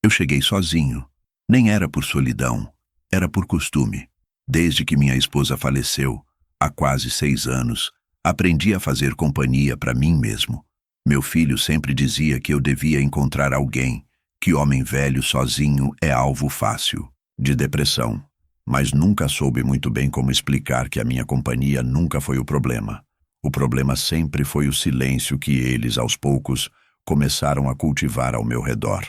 Eu cheguei sozinho. Nem era por solidão, era por costume. Desde que minha esposa faleceu, há quase 6 anos, aprendi a fazer companhia para mim mesmo. Meu filho sempre dizia que eu devia encontrar alguém, que homem velho sozinho é alvo fácil de depressão. Mas nunca soube muito bem como explicar que a minha companhia nunca foi o problema. O problema sempre foi o silêncio que eles, aos poucos, começaram a cultivar ao meu redor.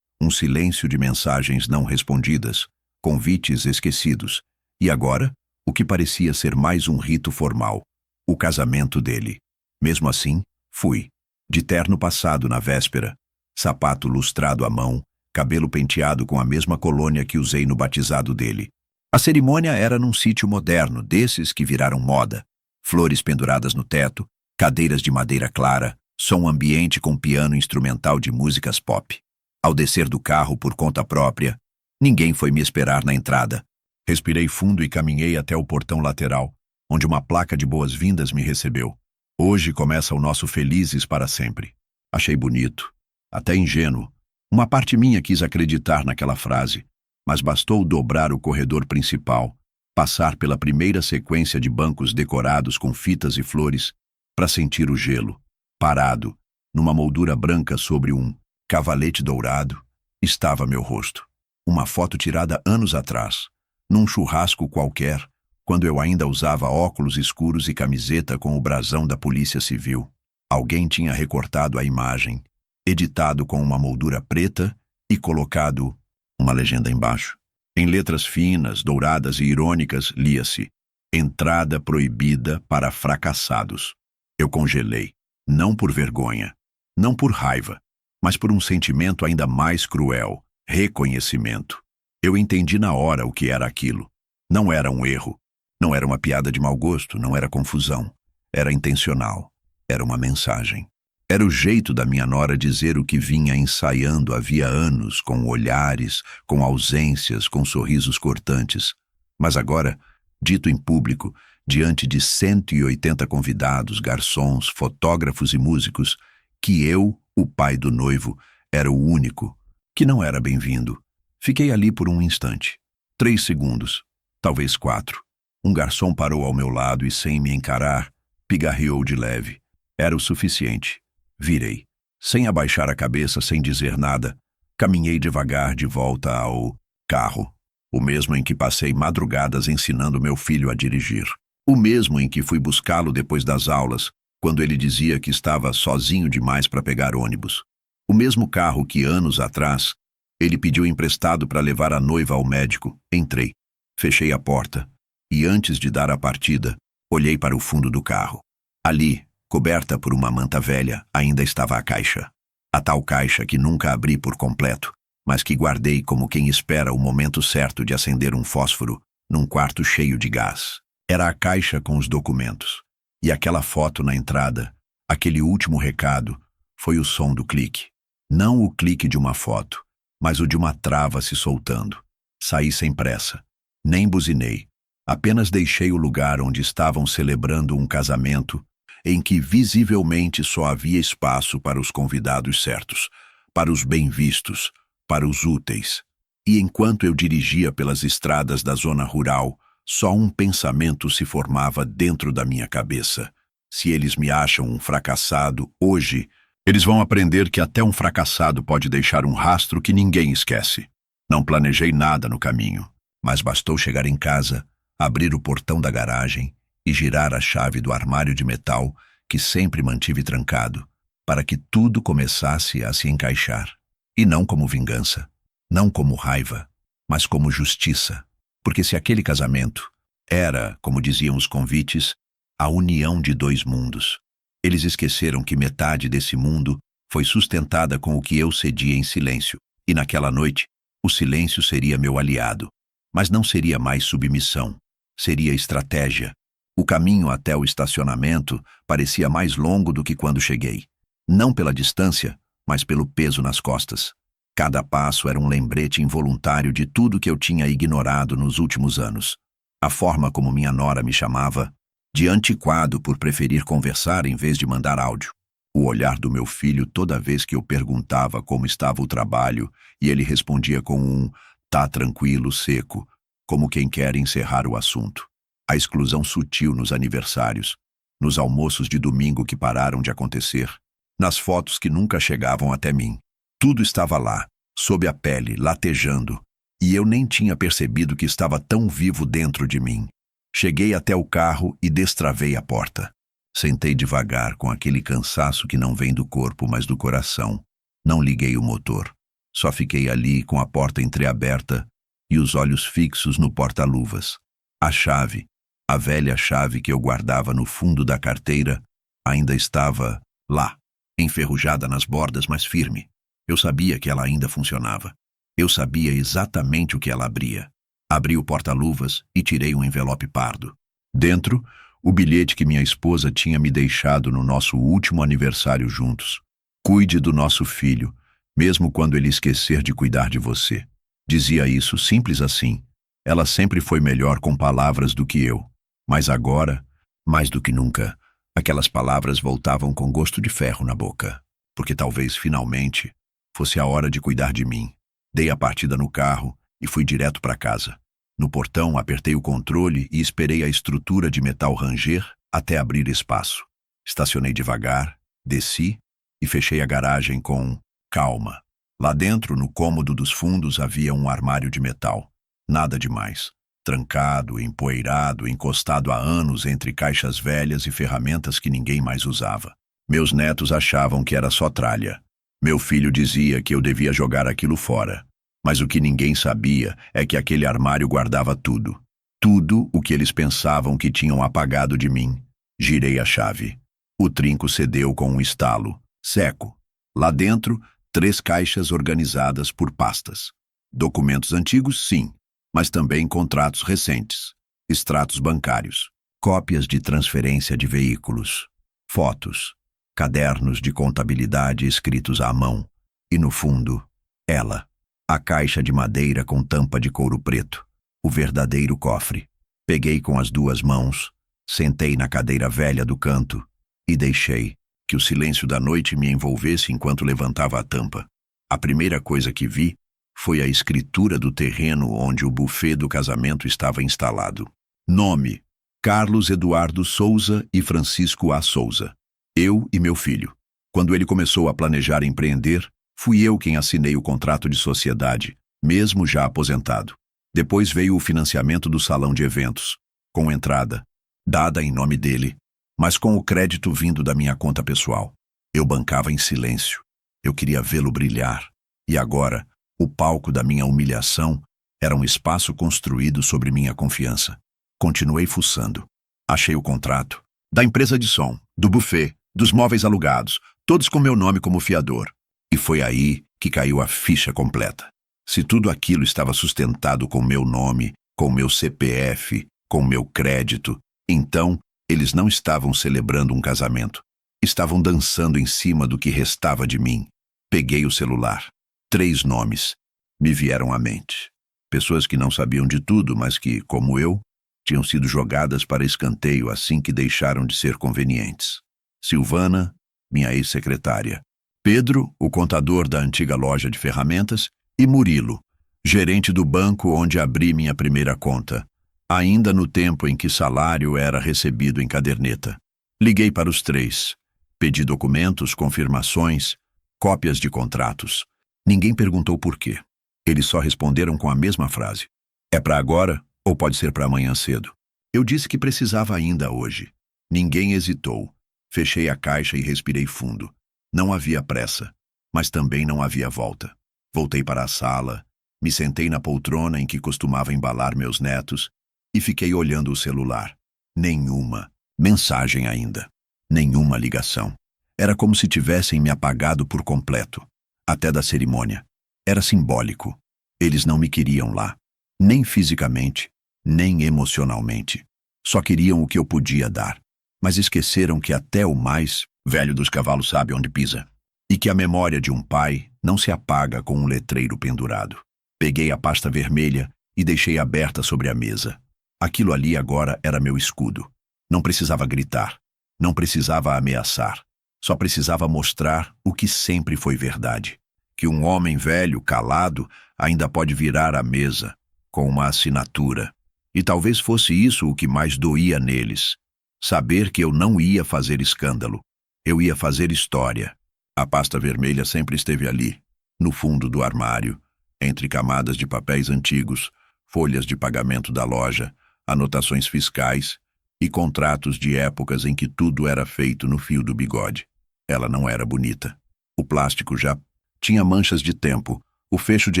Um silêncio de mensagens não respondidas, convites esquecidos, e agora, o que parecia ser mais um rito formal, o casamento dele. Mesmo assim, fui. De terno passado na véspera, sapato lustrado à mão, cabelo penteado com a mesma colônia que usei no batizado dele. A cerimônia era num sítio moderno, desses que viraram moda. Flores penduradas no teto, cadeiras de madeira clara, som ambiente com piano instrumental de músicas pop. Ao descer do carro por conta própria, ninguém foi me esperar na entrada. Respirei fundo e caminhei até o portão lateral, onde uma placa de boas-vindas me recebeu. Hoje começa o nosso Felizes para Sempre. Achei bonito, até ingênuo. Uma parte minha quis acreditar naquela frase, mas bastou dobrar o corredor principal, passar pela primeira sequência de bancos decorados com fitas e flores, para sentir o gelo. Parado, numa moldura branca sobre um cavalete dourado, estava meu rosto. Uma foto tirada anos atrás, num churrasco qualquer, quando eu ainda usava óculos escuros e camiseta com o brasão da Polícia Civil. Alguém tinha recortado a imagem, editado com uma moldura preta e colocado uma legenda embaixo. Em letras finas, douradas e irônicas, lia-se: Entrada proibida para fracassados. Eu congelei, não por vergonha, não por raiva, mas por um sentimento ainda mais cruel: reconhecimento. Eu entendi na hora o que era aquilo. Não era um erro, não era uma piada de mau gosto, não era confusão. Era intencional, era uma mensagem. Era o jeito da minha nora dizer o que vinha ensaiando havia anos, com olhares, com ausências, com sorrisos cortantes. Mas agora, dito em público, diante de 180 convidados, garçons, fotógrafos e músicos, que eu, o pai do noivo, era o único, que não era bem-vindo. Fiquei ali por um instante. 3 segundos, talvez 4. Um garçom parou ao meu lado e, sem me encarar, pigarreou de leve. Era o suficiente. Virei. Sem abaixar a cabeça, sem dizer nada, caminhei devagar de volta ao carro. O mesmo em que passei madrugadas ensinando meu filho a dirigir. O mesmo em que fui buscá-lo depois das aulas, quando ele dizia que estava sozinho demais para pegar ônibus. O mesmo carro que, anos atrás, ele pediu emprestado para levar a noiva ao médico. Entrei. Fechei a porta. E antes de dar a partida, olhei para o fundo do carro. Ali, coberta por uma manta velha, ainda estava a caixa. A tal caixa que nunca abri por completo, mas que guardei como quem espera o momento certo de acender um fósforo num quarto cheio de gás. Era a caixa com os documentos. E aquela foto na entrada, aquele último recado, foi o som do clique. Não o clique de uma foto, mas o de uma trava se soltando. Saí sem pressa. Nem buzinei. Apenas deixei o lugar onde estavam celebrando um casamento em que visivelmente só havia espaço para os convidados certos, para os bem-vistos, para os úteis. E enquanto eu dirigia pelas estradas da zona rural, só um pensamento se formava dentro da minha cabeça. Se eles me acham um fracassado hoje, eles vão aprender que até um fracassado pode deixar um rastro que ninguém esquece. Não planejei nada no caminho, mas bastou chegar em casa, abrir o portão da garagem e girar a chave do armário de metal que sempre mantive trancado, para que tudo começasse a se encaixar. E não como vingança, não como raiva, mas como justiça. Porque se aquele casamento era, como diziam os convites, a união de 2 mundos, eles esqueceram que metade desse mundo foi sustentada com o que eu cedia em silêncio, e naquela noite o silêncio seria meu aliado, mas não seria mais submissão, seria estratégia. O caminho até o estacionamento parecia mais longo do que quando cheguei. Não pela distância, mas pelo peso nas costas. Cada passo era um lembrete involuntário de tudo que eu tinha ignorado nos últimos anos. A forma como minha nora me chamava, de antiquado por preferir conversar em vez de mandar áudio. O olhar do meu filho toda vez que eu perguntava como estava o trabalho e ele respondia com um "tá tranquilo" seco, como quem quer encerrar o assunto. A exclusão sutil nos aniversários, nos almoços de domingo que pararam de acontecer, nas fotos que nunca chegavam até mim. Tudo estava lá, sob a pele, latejando, e eu nem tinha percebido que estava tão vivo dentro de mim. Cheguei até o carro e destravei a porta. Sentei devagar, com aquele cansaço que não vem do corpo, mas do coração. Não liguei o motor. Só fiquei ali com a porta entreaberta e os olhos fixos no porta-luvas. A chave, a velha chave que eu guardava no fundo da carteira, ainda estava lá, enferrujada nas bordas, mas firme. Eu sabia que ela ainda funcionava. Eu sabia exatamente o que ela abria. Abri o porta-luvas e tirei um envelope pardo. Dentro, o bilhete que minha esposa tinha me deixado no nosso último aniversário juntos. Cuide do nosso filho, mesmo quando ele esquecer de cuidar de você. Dizia isso simples assim. Ela sempre foi melhor com palavras do que eu. Mas agora, mais do que nunca, aquelas palavras voltavam com gosto de ferro na boca. Porque talvez, finalmente, fosse a hora de cuidar de mim. Dei a partida no carro e fui direto para casa. No portão, apertei o controle e esperei a estrutura de metal ranger até abrir espaço. Estacionei devagar, desci e fechei a garagem com calma. Lá dentro, no cômodo dos fundos, havia um armário de metal. Nada demais. Trancado, empoeirado, encostado há anos entre caixas velhas e ferramentas que ninguém mais usava. Meus netos achavam que era só tralha. Meu filho dizia que eu devia jogar aquilo fora. Mas o que ninguém sabia é que aquele armário guardava tudo. Tudo o que eles pensavam que tinham apagado de mim. Girei a chave. O trinco cedeu com um estalo, seco. Lá dentro, 3 caixas organizadas por pastas. Documentos antigos, sim, mas também contratos recentes. Extratos bancários. Cópias de transferência de veículos. Fotos. Cadernos de contabilidade escritos à mão. E no fundo, ela. A caixa de madeira com tampa de couro preto. O verdadeiro cofre. Peguei com as 2 mãos, sentei na cadeira velha do canto e deixei que o silêncio da noite me envolvesse enquanto levantava a tampa. A primeira coisa que vi foi a escritura do terreno onde o buffet do casamento estava instalado. Nome: Carlos Eduardo Souza e Francisco A. Souza. Eu e meu filho. Quando ele começou a planejar empreender, fui eu quem assinei o contrato de sociedade, mesmo já aposentado. Depois veio o financiamento do salão de eventos, com entrada, dada em nome dele, mas com o crédito vindo da minha conta pessoal. Eu bancava em silêncio. Eu queria vê-lo brilhar. E agora, o palco da minha humilhação era um espaço construído sobre minha confiança. Continuei fuçando. Achei o contrato. Da empresa de som, do buffet, dos móveis alugados, todos com meu nome como fiador. E foi aí que caiu a ficha completa. Se tudo aquilo estava sustentado com meu nome, com meu CPF, com meu crédito, então eles não estavam celebrando um casamento. Estavam dançando em cima do que restava de mim. Peguei o celular. 3 nomes me vieram à mente. Pessoas que não sabiam de tudo, mas que, como eu, tinham sido jogadas para escanteio assim que deixaram de ser convenientes. Silvana, minha ex-secretária. Pedro, o contador da antiga loja de ferramentas, e Murilo, gerente do banco onde abri minha primeira conta, ainda no tempo em que salário era recebido em caderneta. Liguei para os 3. Pedi documentos, confirmações, cópias de contratos. Ninguém perguntou por quê. Eles só responderam com a mesma frase. É para agora ou pode ser para amanhã cedo? Eu disse que precisava ainda hoje. Ninguém hesitou. Fechei a caixa e respirei fundo. Não havia pressa, mas também não havia volta. Voltei para a sala, me sentei na poltrona em que costumava embalar meus netos e fiquei olhando o celular. Nenhuma mensagem ainda. Nenhuma ligação. Era como se tivessem me apagado por completo. Até da cerimônia. Era simbólico. Eles não me queriam lá. Nem fisicamente, nem emocionalmente. Só queriam o que eu podia dar. Mas esqueceram que até o mais velho dos cavalos sabe onde pisa. E que a memória de um pai não se apaga com um letreiro pendurado. Peguei a pasta vermelha e deixei aberta sobre a mesa. Aquilo ali agora era meu escudo. Não precisava gritar. Não precisava ameaçar. Só precisava mostrar o que sempre foi verdade: que um homem velho, calado, ainda pode virar a mesa com uma assinatura. E talvez fosse isso o que mais doía neles: saber que eu não ia fazer escândalo. Eu ia fazer história. A pasta vermelha sempre esteve ali, no fundo do armário, entre camadas de papéis antigos, folhas de pagamento da loja, anotações fiscais e contratos de épocas em que tudo era feito no fio do bigode. Ela não era bonita. O plástico já tinha manchas de tempo, o fecho de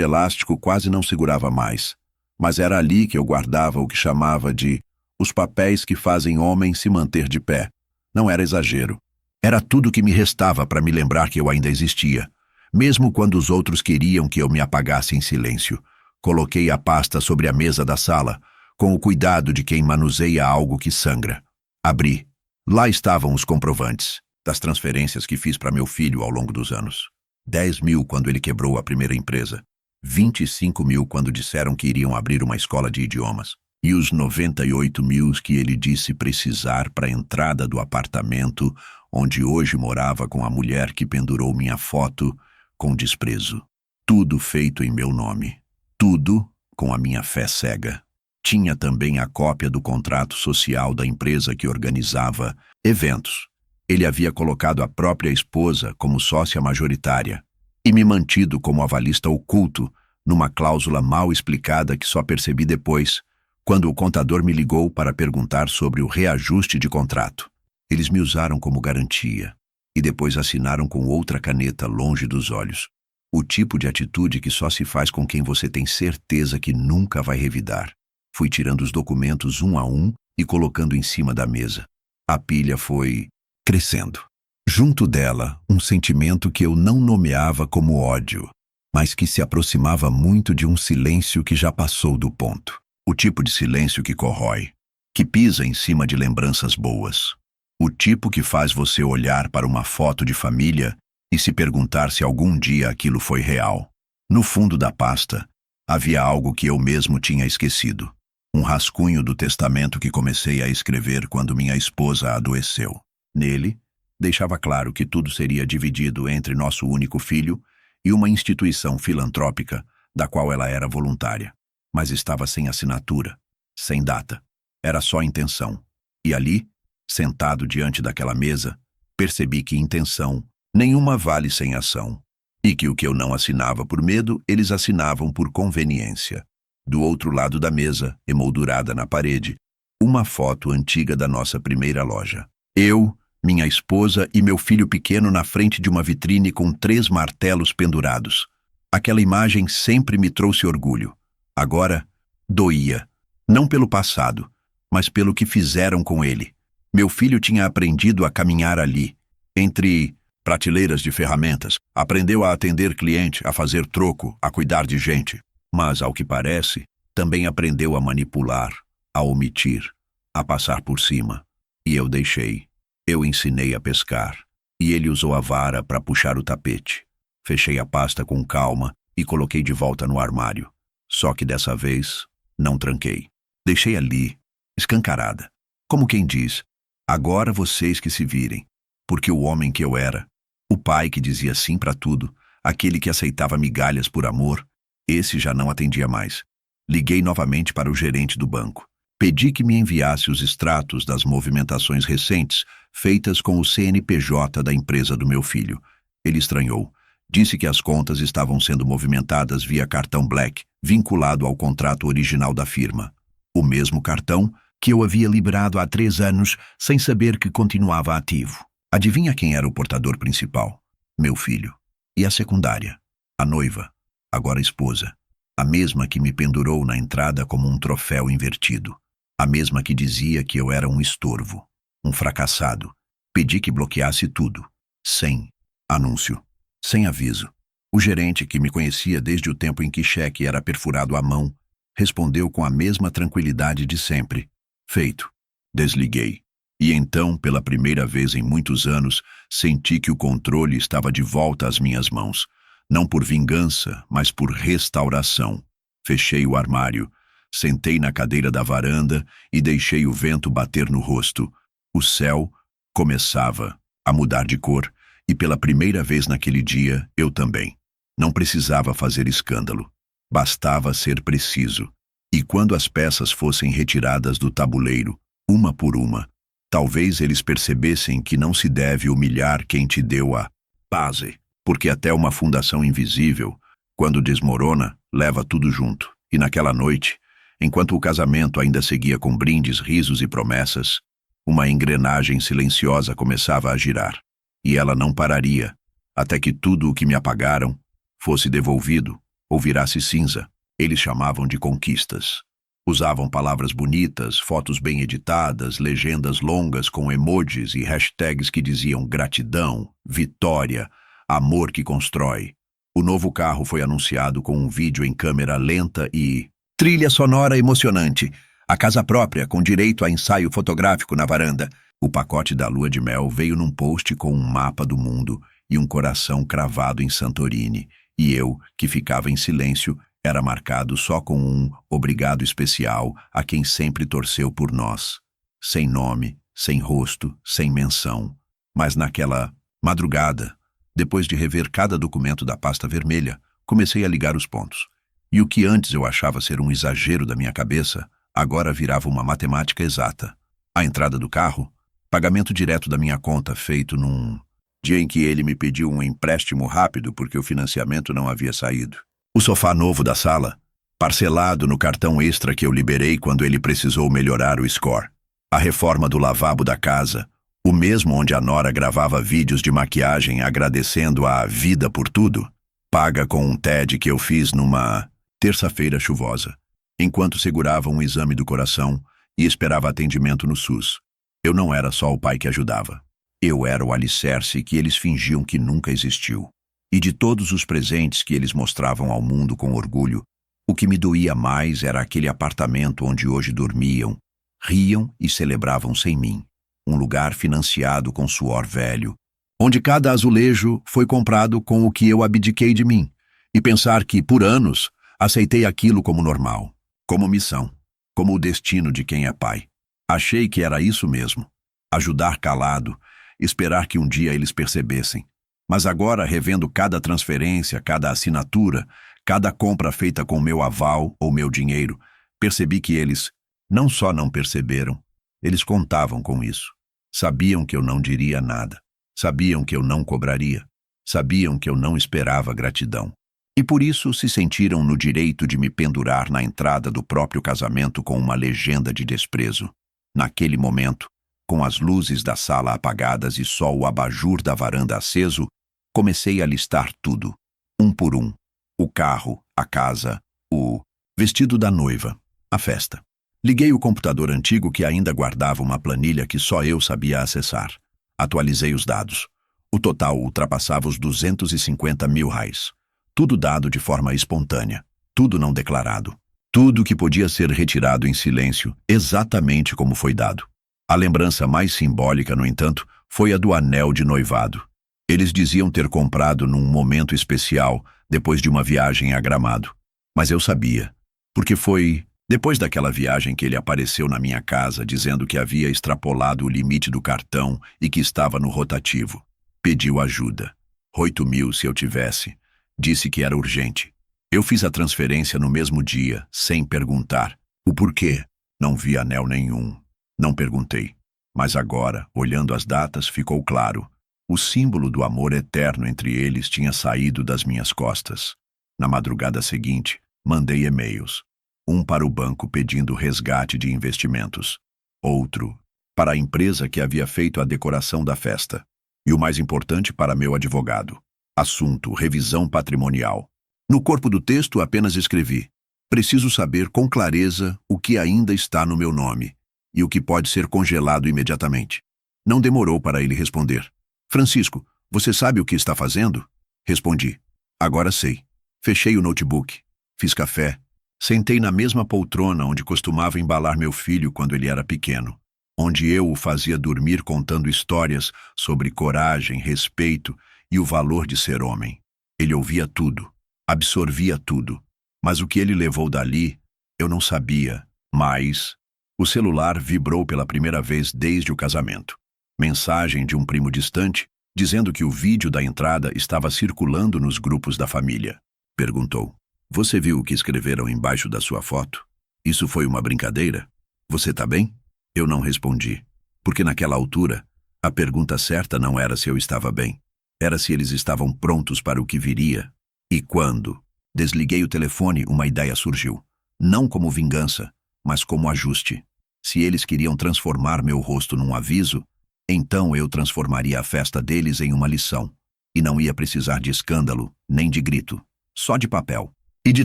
elástico quase não segurava mais. Mas era ali que eu guardava o que chamava de os papéis que fazem homem se manter de pé. Não era exagero. Era tudo que me restava para me lembrar que eu ainda existia. Mesmo quando os outros queriam que eu me apagasse em silêncio. Coloquei a pasta sobre a mesa da sala, com o cuidado de quem manuseia algo que sangra. Abri. Lá estavam os comprovantes das transferências que fiz para meu filho ao longo dos anos. 10 mil quando ele quebrou a primeira empresa. 25 mil quando disseram que iriam abrir uma escola de idiomas. E os 98 mil que ele disse precisar para a entrada do apartamento onde hoje morava com a mulher que pendurou minha foto com desprezo. Tudo feito em meu nome. Tudo com a minha fé cega. Tinha também a cópia do contrato social da empresa que organizava eventos. Ele havia colocado a própria esposa como sócia majoritária e me mantido como avalista oculto numa cláusula mal explicada que só percebi depois, quando o contador me ligou para perguntar sobre o reajuste de contrato. Eles me usaram como garantia e depois assinaram com outra caneta longe dos olhos. O tipo de atitude que só se faz com quem você tem certeza que nunca vai revidar. Fui tirando os documentos um a um e colocando em cima da mesa. A pilha foi crescendo. Junto dela, um sentimento que eu não nomeava como ódio, mas que se aproximava muito de um silêncio que já passou do ponto. O tipo de silêncio que corrói, que pisa em cima de lembranças boas. O tipo que faz você olhar para uma foto de família e se perguntar se algum dia aquilo foi real. No fundo da pasta, havia algo que eu mesmo tinha esquecido. Um rascunho do testamento que comecei a escrever quando minha esposa adoeceu. Nele, deixava claro que tudo seria dividido entre nosso único filho e uma instituição filantrópica da qual ela era voluntária. Mas estava sem assinatura, sem data. Era só intenção. E ali, sentado diante daquela mesa, percebi que intenção nenhuma vale sem ação. E que o que eu não assinava por medo, eles assinavam por conveniência. Do outro lado da mesa, emoldurada na parede, uma foto antiga da nossa primeira loja. Eu, minha esposa e meu filho pequeno na frente de uma vitrine com 3 martelos pendurados. Aquela imagem sempre me trouxe orgulho. Agora, doía. Não pelo passado, mas pelo que fizeram com ele. Meu filho tinha aprendido a caminhar ali, entre prateleiras de ferramentas. Aprendeu a atender cliente, a fazer troco, a cuidar de gente. Mas, ao que parece, também aprendeu a manipular, a omitir, a passar por cima. E eu deixei. Eu ensinei a pescar, e ele usou a vara para puxar o tapete. Fechei a pasta com calma e coloquei de volta no armário. Só que dessa vez, não tranquei. Deixei ali, escancarada. Como quem diz, agora vocês que se virem. Porque o homem que eu era, o pai que dizia sim para tudo, aquele que aceitava migalhas por amor, esse já não atendia mais. Liguei novamente para o gerente do banco. Pedi que me enviasse os extratos das movimentações recentes feitas com o CNPJ da empresa do meu filho. Ele estranhou. Disse que as contas estavam sendo movimentadas via cartão Black, vinculado ao contrato original da firma. O mesmo cartão que eu havia liberado há 3 anos sem saber que continuava ativo. Adivinha quem era o portador principal? Meu filho. E a secundária? A noiva, agora esposa. A mesma que me pendurou na entrada como um troféu invertido. A mesma que dizia que eu era um estorvo, um fracassado. Pedi que bloqueasse tudo. Sem anúncio. Sem aviso. O gerente, que me conhecia desde o tempo em que cheque era perfurado à mão, respondeu com a mesma tranquilidade de sempre. Feito. Desliguei. E então, pela primeira vez em muitos anos, senti que o controle estava de volta às minhas mãos. Não por vingança, mas por restauração. Fechei o armário, sentei na cadeira da varanda e deixei o vento bater no rosto. O céu começava a mudar de cor, e pela primeira vez naquele dia, eu também. Não precisava fazer escândalo. Bastava ser preciso. E quando as peças fossem retiradas do tabuleiro, uma por uma, talvez eles percebessem que não se deve humilhar quem te deu a base, porque até uma fundação invisível, quando desmorona, leva tudo junto. E naquela noite, enquanto o casamento ainda seguia com brindes, risos e promessas, uma engrenagem silenciosa começava a girar. E ela não pararia, até que tudo o que me apagaram fosse devolvido ou virasse cinza. Eles chamavam de conquistas. Usavam palavras bonitas, fotos bem editadas, legendas longas com emojis e hashtags que diziam gratidão, vitória, amor que constrói. O novo carro foi anunciado com um vídeo em câmera lenta e trilha sonora emocionante. A casa própria, com direito a ensaio fotográfico na varanda. O pacote da lua de mel veio num post com um mapa do mundo e um coração cravado em Santorini. E eu, que ficava em silêncio, era marcado só com um obrigado especial a quem sempre torceu por nós. Sem nome, sem rosto, sem menção. Mas naquela madrugada, depois de rever cada documento da pasta vermelha, comecei a ligar os pontos. E o que antes eu achava ser um exagero da minha cabeça, agora virava uma matemática exata. A entrada do carro, pagamento direto da minha conta feito num dia em que ele me pediu um empréstimo rápido porque o financiamento não havia saído. O sofá novo da sala, parcelado no cartão extra que eu liberei quando ele precisou melhorar o score. A reforma do lavabo da casa, o mesmo onde a nora gravava vídeos de maquiagem agradecendo à vida por tudo, paga com um TED que eu fiz numa terça-feira chuvosa, enquanto segurava um exame do coração e esperava atendimento no SUS. Eu não era só o pai que ajudava. Eu era o alicerce que eles fingiam que nunca existiu. E de todos os presentes que eles mostravam ao mundo com orgulho, o que me doía mais era aquele apartamento onde hoje dormiam, riam e celebravam sem mim. Um lugar financiado com suor velho, onde cada azulejo foi comprado com o que eu abdiquei de mim. E pensar que, por anos, aceitei aquilo como normal, como missão, como o destino de quem é pai. Achei que era isso mesmo. Ajudar calado, esperar que um dia eles percebessem. Mas agora, revendo cada transferência, cada assinatura, cada compra feita com meu aval ou meu dinheiro, percebi que eles não só não perceberam, eles contavam com isso. Sabiam que eu não diria nada. Sabiam que eu não cobraria. Sabiam que eu não esperava gratidão. E por isso se sentiram no direito de me pendurar na entrada do próprio casamento com uma legenda de desprezo. Naquele momento, com as luzes da sala apagadas e só o abajur da varanda aceso, comecei a listar tudo, um por um. O carro, a casa, o vestido da noiva, a festa. Liguei o computador antigo que ainda guardava uma planilha que só eu sabia acessar. Atualizei os dados. O total ultrapassava os 250 mil reais. Tudo dado de forma espontânea. Tudo não declarado. Tudo que podia ser retirado em silêncio, exatamente como foi dado. A lembrança mais simbólica, no entanto, foi a do anel de noivado. Eles diziam ter comprado num momento especial, depois de uma viagem a Gramado. Mas eu sabia, porque foi depois daquela viagem que ele apareceu na minha casa dizendo que havia extrapolado o limite do cartão e que estava no rotativo. Pediu ajuda. 8 mil se eu tivesse. Disse que era urgente. Eu fiz a transferência no mesmo dia, sem perguntar. O porquê? Não vi anel nenhum. Não perguntei. Mas agora, olhando as datas, ficou claro. O símbolo do amor eterno entre eles tinha saído das minhas costas. Na madrugada seguinte, mandei e-mails. Um para o banco pedindo resgate de investimentos. Outro para a empresa que havia feito a decoração da festa. E o mais importante para meu advogado. Assunto: revisão patrimonial. No corpo do texto apenas escrevi: preciso saber com clareza o que ainda está no meu nome e o que pode ser congelado imediatamente. Não demorou para ele responder. Francisco, você sabe o que está fazendo? Respondi. Agora sei. Fechei o notebook. Fiz café. Sentei na mesma poltrona onde costumava embalar meu filho quando ele era pequeno. Onde eu o fazia dormir contando histórias sobre coragem, respeito e o valor de ser homem. Ele ouvia tudo. Absorvia tudo. Mas o que ele levou dali, eu não sabia. Mas o celular vibrou pela primeira vez desde o casamento. Mensagem de um primo distante, dizendo que o vídeo da entrada estava circulando nos grupos da família. Perguntou: Você viu o que escreveram embaixo da sua foto? Isso foi uma brincadeira? Você tá bem? Eu não respondi, porque naquela altura, a pergunta certa não era se eu estava bem. Era se eles estavam prontos para o que viria. E quando desliguei o telefone, uma ideia surgiu. Não como vingança, mas como ajuste. Se eles queriam transformar meu rosto num aviso, então eu transformaria a festa deles em uma lição. E não ia precisar de escândalo, nem de grito. Só de papel. E de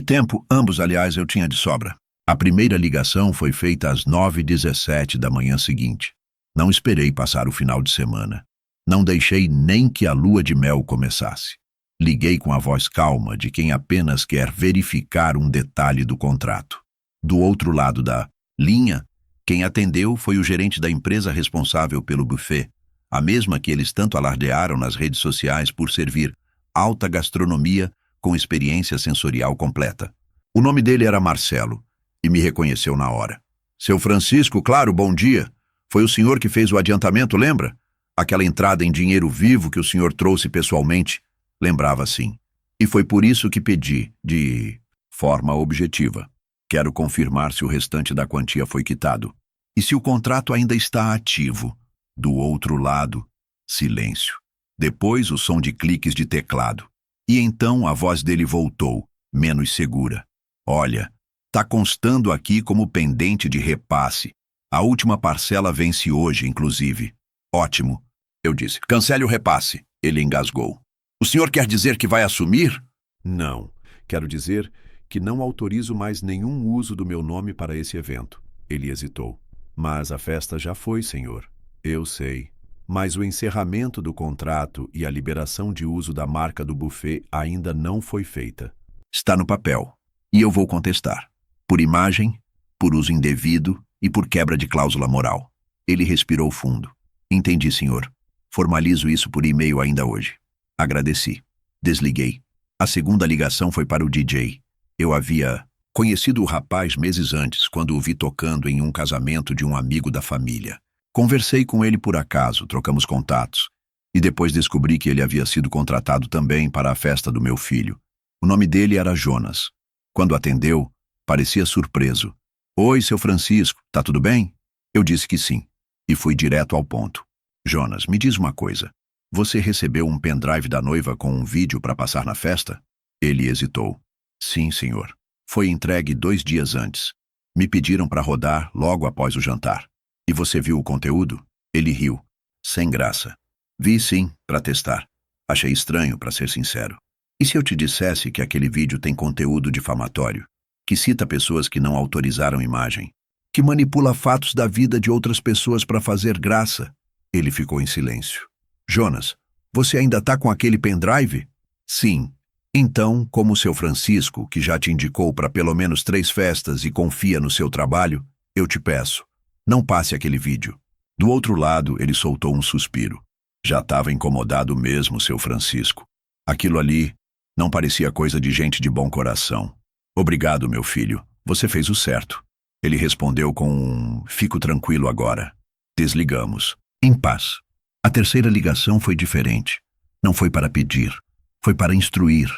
tempo, ambos, aliás, eu tinha de sobra. A primeira ligação foi feita às 9h17 da manhã seguinte. Não esperei passar o final de semana. Não deixei nem que a lua de mel começasse. Liguei com a voz calma de quem apenas quer verificar um detalhe do contrato. Do outro lado da linha, quem atendeu foi o gerente da empresa responsável pelo buffet, a mesma que eles tanto alardearam nas redes sociais por servir alta gastronomia com experiência sensorial completa. O nome dele era Marcelo, e me reconheceu na hora. Seu Francisco, claro, bom dia. Foi o senhor que fez o adiantamento, lembra? Aquela entrada em dinheiro vivo que o senhor trouxe pessoalmente. Lembrava sim. E foi por isso que pedi, de forma objetiva. Quero confirmar se o restante da quantia foi quitado. E se o contrato ainda está ativo. Do outro lado, silêncio. Depois o som de cliques de teclado. E então a voz dele voltou, menos segura. Olha, tá constando aqui como pendente de repasse. A última parcela vence hoje, inclusive. Ótimo, eu disse. Cancele o repasse. Ele engasgou. O senhor quer dizer que vai assumir? Não, quero dizer que não autorizo mais nenhum uso do meu nome para esse evento. Ele hesitou. Mas a festa já foi, senhor. Eu sei. Mas o encerramento do contrato e a liberação de uso da marca do buffet ainda não foi feita. Está no papel. E eu vou contestar. Por imagem, por uso indevido e por quebra de cláusula moral. Ele respirou fundo. Entendi, senhor. Formalizo isso por e-mail ainda hoje. Agradeci. Desliguei. A segunda ligação foi para o DJ. Eu havia conhecido o rapaz meses antes, quando o vi tocando em um casamento de um amigo da família. Conversei com ele por acaso, trocamos contatos. E depois descobri que ele havia sido contratado também para a festa do meu filho. O nome dele era Jonas. Quando atendeu, parecia surpreso. Oi, seu Francisco, tá tudo bem? Eu disse que sim. E fui direto ao ponto. Jonas, me diz uma coisa. Você recebeu um pendrive da noiva com um vídeo para passar na festa? Ele hesitou. Sim, senhor. Foi entregue 2 dias antes. Me pediram para rodar logo após o jantar. E você viu o conteúdo? Ele riu. Sem graça. Vi sim, para testar. Achei estranho, para ser sincero. E se eu te dissesse que aquele vídeo tem conteúdo difamatório? Que cita pessoas que não autorizaram imagem? Que manipula fatos da vida de outras pessoas para fazer graça? Ele ficou em silêncio. Jonas, você ainda tá com aquele pendrive? Sim. Então, como o seu Francisco, que já te indicou para pelo menos 3 festas e confia no seu trabalho, eu te peço, não passe aquele vídeo. Do outro lado, ele soltou um suspiro. Já estava incomodado mesmo, seu Francisco. Aquilo ali não parecia coisa de gente de bom coração. Obrigado, meu filho. Você fez o certo. Ele respondeu com um fico tranquilo agora. Desligamos. Em paz. A terceira ligação foi diferente. Não foi para pedir. Foi para instruir.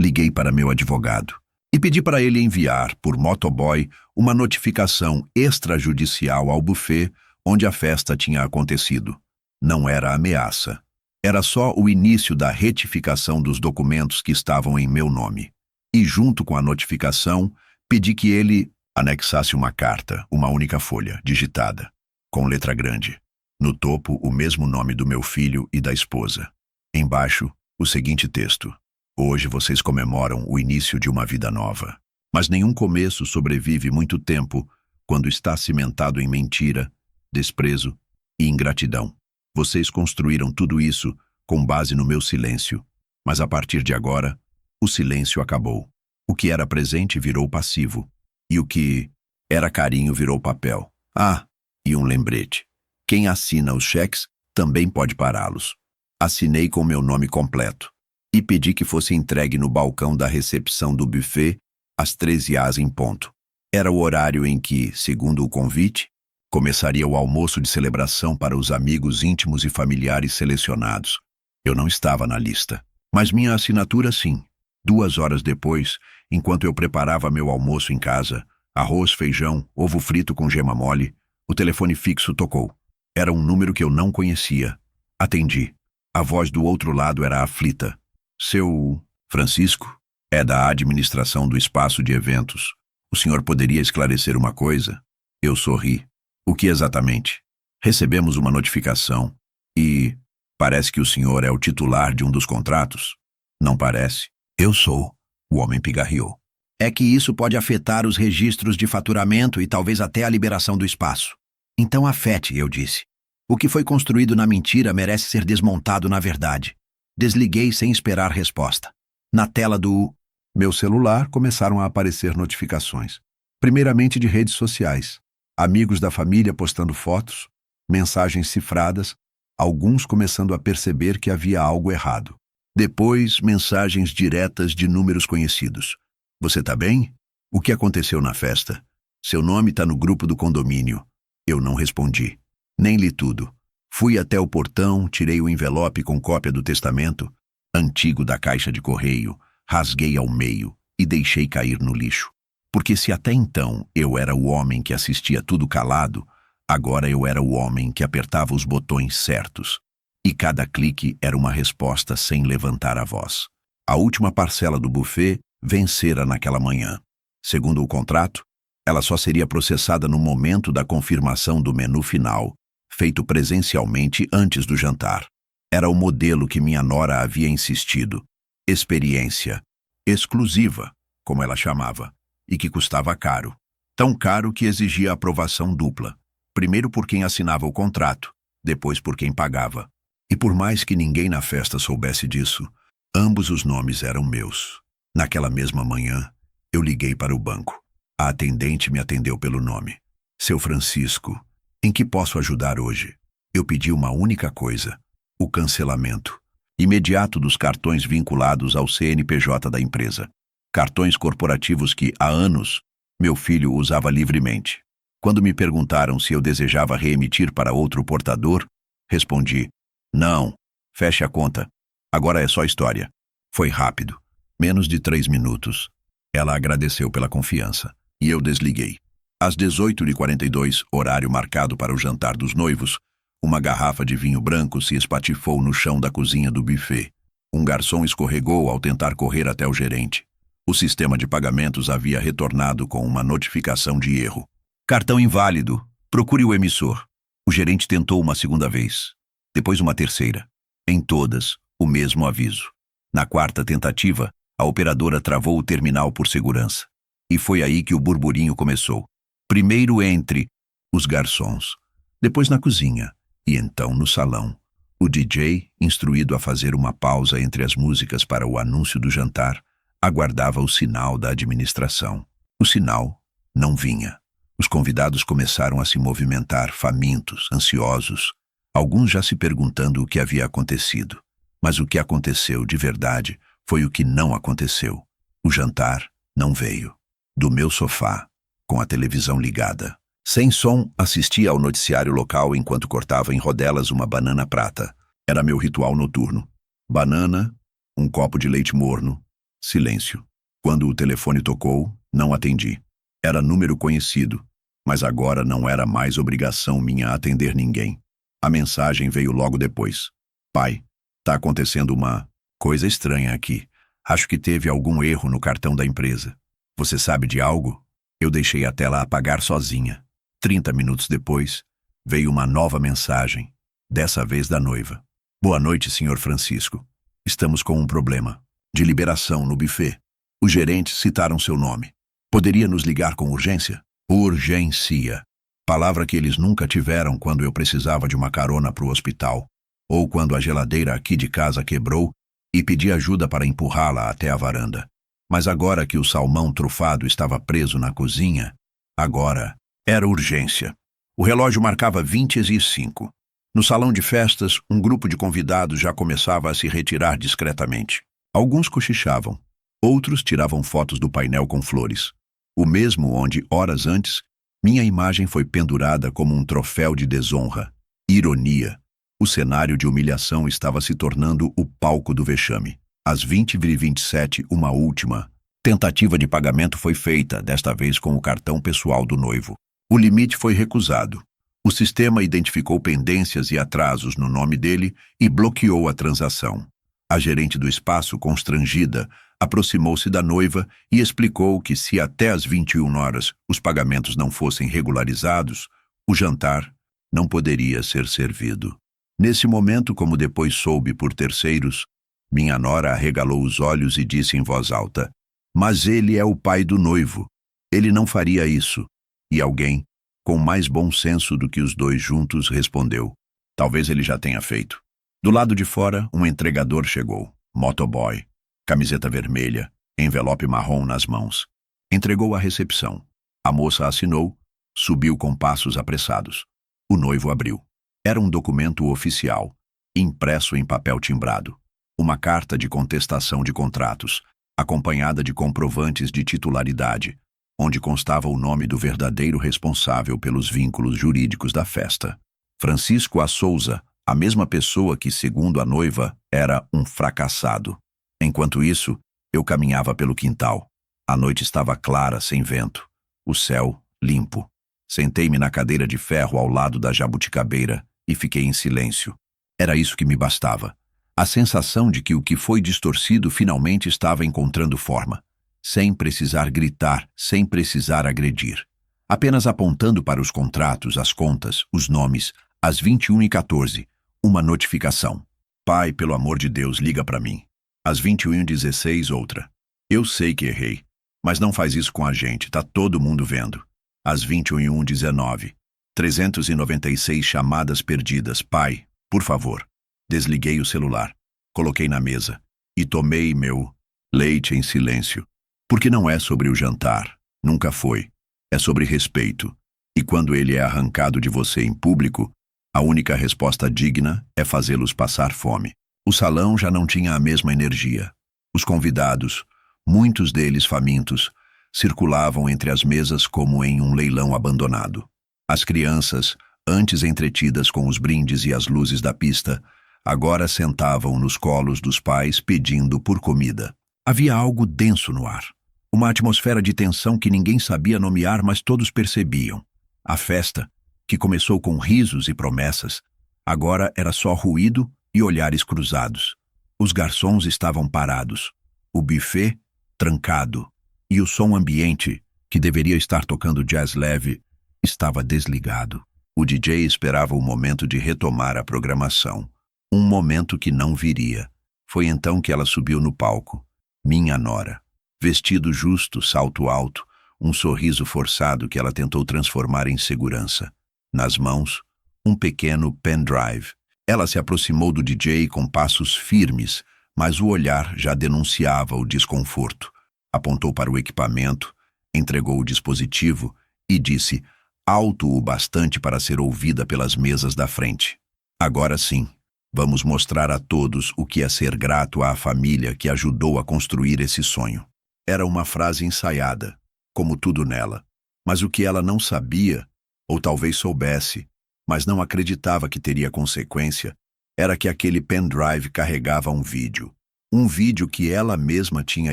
Liguei para meu advogado e pedi para ele enviar, por motoboy, uma notificação extrajudicial ao buffet onde a festa tinha acontecido. Não era ameaça. Era só o início da retificação dos documentos que estavam em meu nome. E junto com a notificação, pedi que ele anexasse uma carta, uma única folha, digitada, com letra grande. No topo, o mesmo nome do meu filho e da esposa. Embaixo, o seguinte texto. Hoje vocês comemoram o início de uma vida nova. Mas nenhum começo sobrevive muito tempo quando está cimentado em mentira, desprezo e ingratidão. Vocês construíram tudo isso com base no meu silêncio. Mas a partir de agora, o silêncio acabou. O que era presente virou passivo. E o que era carinho virou papel. Ah, e um lembrete. Quem assina os cheques também pode pará-los. Assinei com meu nome completo e pedi que fosse entregue no balcão da recepção do buffet às 13h em ponto. Era o horário em que, segundo o convite, Começaria o almoço de celebração para os amigos íntimos e familiares selecionados. Eu não estava na lista, mas minha assinatura sim. 2 horas depois, enquanto eu preparava meu almoço em casa, arroz, feijão, ovo frito com gema mole, o telefone fixo tocou. Era um número que eu não conhecia. Atendi. A voz do outro lado era aflita. Seu Francisco? É da administração do espaço de eventos. O senhor poderia esclarecer uma coisa? Eu sorri. O que exatamente? Recebemos uma notificação e parece que o senhor é o titular de um dos contratos. Não parece. Eu sou. O homem pigarreou. É que isso pode afetar os registros de faturamento e talvez até a liberação do espaço. Então afete, eu disse. O que foi construído na mentira merece ser desmontado na verdade. Desliguei sem esperar resposta. Na tela do meu celular começaram a aparecer notificações. Primeiramente de redes sociais. Amigos da família postando fotos, mensagens cifradas, alguns começando a perceber que havia algo errado. Depois, mensagens diretas de números conhecidos. Você tá bem? O que aconteceu na festa? Seu nome tá no grupo do condomínio. Eu não respondi. Nem li tudo. Fui até o portão, tirei o envelope com cópia do testamento, antigo da caixa de correio, rasguei ao meio e deixei cair no lixo. Porque se até então eu era o homem que assistia tudo calado, agora eu era o homem que apertava os botões certos. E cada clique era uma resposta sem levantar a voz. A última parcela do buffet vencera naquela manhã. Segundo o contrato, ela só seria processada no momento da confirmação do menu final, feito presencialmente antes do jantar. Era o modelo que minha nora havia insistido. Experiência. Exclusiva, como ela chamava, e que custava caro. Tão caro que exigia aprovação dupla. Primeiro por quem assinava o contrato, depois por quem pagava. E por mais que ninguém na festa soubesse disso, ambos os nomes eram meus. Naquela mesma manhã, eu liguei para o banco. A atendente me atendeu pelo nome. Seu Francisco, em que posso ajudar hoje? Eu pedi uma única coisa: o cancelamento imediato dos cartões vinculados ao CNPJ da empresa. Cartões corporativos que, há anos, meu filho usava livremente. Quando me perguntaram se eu desejava reemitir para outro portador, respondi: não, feche a conta. Agora é só história. Foi rápido. Menos de 3 minutos. Ela agradeceu pela confiança. E eu desliguei. Às 18h42, horário marcado para o jantar dos noivos, uma garrafa de vinho branco se espatifou no chão da cozinha do buffet. Um garçom escorregou ao tentar correr até o gerente. O sistema de pagamentos havia retornado com uma notificação de erro. Cartão inválido. Procure o emissor. O gerente tentou uma segunda vez. Depois uma terceira. Em todas, o mesmo aviso. Na quarta tentativa, a operadora travou o terminal por segurança. E foi aí que o burburinho começou. Primeiro entre os garçons, depois na cozinha e então no salão. O DJ, instruído a fazer uma pausa entre as músicas para o anúncio do jantar, aguardava o sinal da administração. O sinal não vinha. Os convidados começaram a se movimentar, famintos, ansiosos, alguns já se perguntando o que havia acontecido. Mas o que aconteceu de verdade foi o que não aconteceu. O jantar não veio. Do meu sofá, com a televisão ligada, sem som, assistia ao noticiário local enquanto cortava em rodelas uma banana prata. Era meu ritual noturno. Banana, um copo de leite morno, silêncio. Quando o telefone tocou, não atendi. Era número conhecido, mas agora não era mais obrigação minha atender ninguém. A mensagem veio logo depois. Pai, tá acontecendo uma coisa estranha aqui. Acho que teve algum erro no cartão da empresa. Você sabe de algo? Eu deixei a tela apagar sozinha. 30 minutos depois, veio uma nova mensagem, dessa vez da noiva. Boa noite, Sr. Francisco. Estamos com um problema. De liberação no buffet. Os gerentes citaram seu nome. Poderia nos ligar com urgência? Urgência. Palavra que eles nunca tiveram quando eu precisava de uma carona para o hospital, ou quando a geladeira aqui de casa quebrou e pedi ajuda para empurrá-la até a varanda. Mas agora que o salmão trufado estava preso na cozinha, agora era urgência. O relógio marcava 20h05. No salão de festas, um grupo de convidados já começava a se retirar discretamente. Alguns cochichavam, outros tiravam fotos do painel com flores. O mesmo onde, horas antes, Minha imagem foi pendurada como um troféu de desonra. Ironia. O cenário de humilhação estava se tornando o palco do vexame. Às 20h27, uma última tentativa de pagamento foi feita, desta vez com o cartão pessoal do noivo. O limite foi recusado. O sistema identificou pendências e atrasos no nome dele e bloqueou a transação. A gerente do espaço, constrangida, aproximou-se da noiva e explicou que se até às 21h os pagamentos não fossem regularizados, o jantar não poderia ser servido. Nesse momento, como depois soube por terceiros, minha nora arregalou os olhos e disse em voz alta: "Mas ele é o pai do noivo. Ele não faria isso." E alguém, com mais bom senso do que os dois juntos, respondeu: "Talvez ele já tenha feito." Do lado de fora, um entregador chegou. Motoboy, camiseta vermelha, envelope marrom nas mãos. Entregou à recepção. A moça assinou, subiu com passos apressados. O noivo abriu. Era um documento oficial, impresso em papel timbrado. Uma carta de contestação de contratos, acompanhada de comprovantes de titularidade, onde constava o nome do verdadeiro responsável pelos vínculos jurídicos da festa. Francisco A. Souza, a mesma pessoa que, segundo a noiva, era um fracassado. Enquanto isso, eu caminhava pelo quintal. A noite estava clara, sem vento. O céu, limpo. Sentei-me na cadeira de ferro ao lado da jabuticabeira e fiquei em silêncio. Era isso que me bastava. A sensação de que o que foi distorcido finalmente estava encontrando forma. Sem precisar gritar, sem precisar agredir. Apenas apontando para os contratos, as contas, os nomes, às 21h14, uma notificação. "Pai, pelo amor de Deus, liga para mim." Às 21h16, outra. "Eu sei que errei, mas não faz isso com a gente, tá todo mundo vendo." Às 21h19, 396 chamadas perdidas. "Pai, por favor." Desliguei o celular, coloquei na mesa e tomei meu leite em silêncio. Porque não é sobre o jantar, nunca foi. É sobre respeito. E quando ele é arrancado de você em público, a única resposta digna é fazê-los passar fome. O salão já não tinha a mesma energia. Os convidados, muitos deles famintos, circulavam entre as mesas como em um leilão abandonado. As crianças, antes entretidas com os brindes e as luzes da pista, agora sentavam nos colos dos pais pedindo por comida. Havia algo denso no ar. Uma atmosfera de tensão que ninguém sabia nomear, mas todos percebiam. A festa, que começou com risos e promessas, agora era só ruído e olhares cruzados. Os garçons estavam parados, o buffet trancado, e o som ambiente, que deveria estar tocando jazz leve, estava desligado. O DJ esperava o momento de retomar a programação. Um momento que não viria. Foi então que ela subiu no palco. Minha nora. Vestido justo, salto alto, um sorriso forçado que ela tentou transformar em segurança. Nas mãos, um pequeno pendrive. Ela se aproximou do DJ com passos firmes, mas o olhar já denunciava o desconforto. Apontou para o equipamento, entregou o dispositivo e disse, alto o bastante para ser ouvida pelas mesas da frente: "Agora sim. Vamos mostrar a todos o que é ser grato à família que ajudou a construir esse sonho." Era uma frase ensaiada, como tudo nela. Mas o que ela não sabia, ou talvez soubesse, mas não acreditava que teria consequência, era que aquele pendrive carregava um vídeo. Um vídeo que ela mesma tinha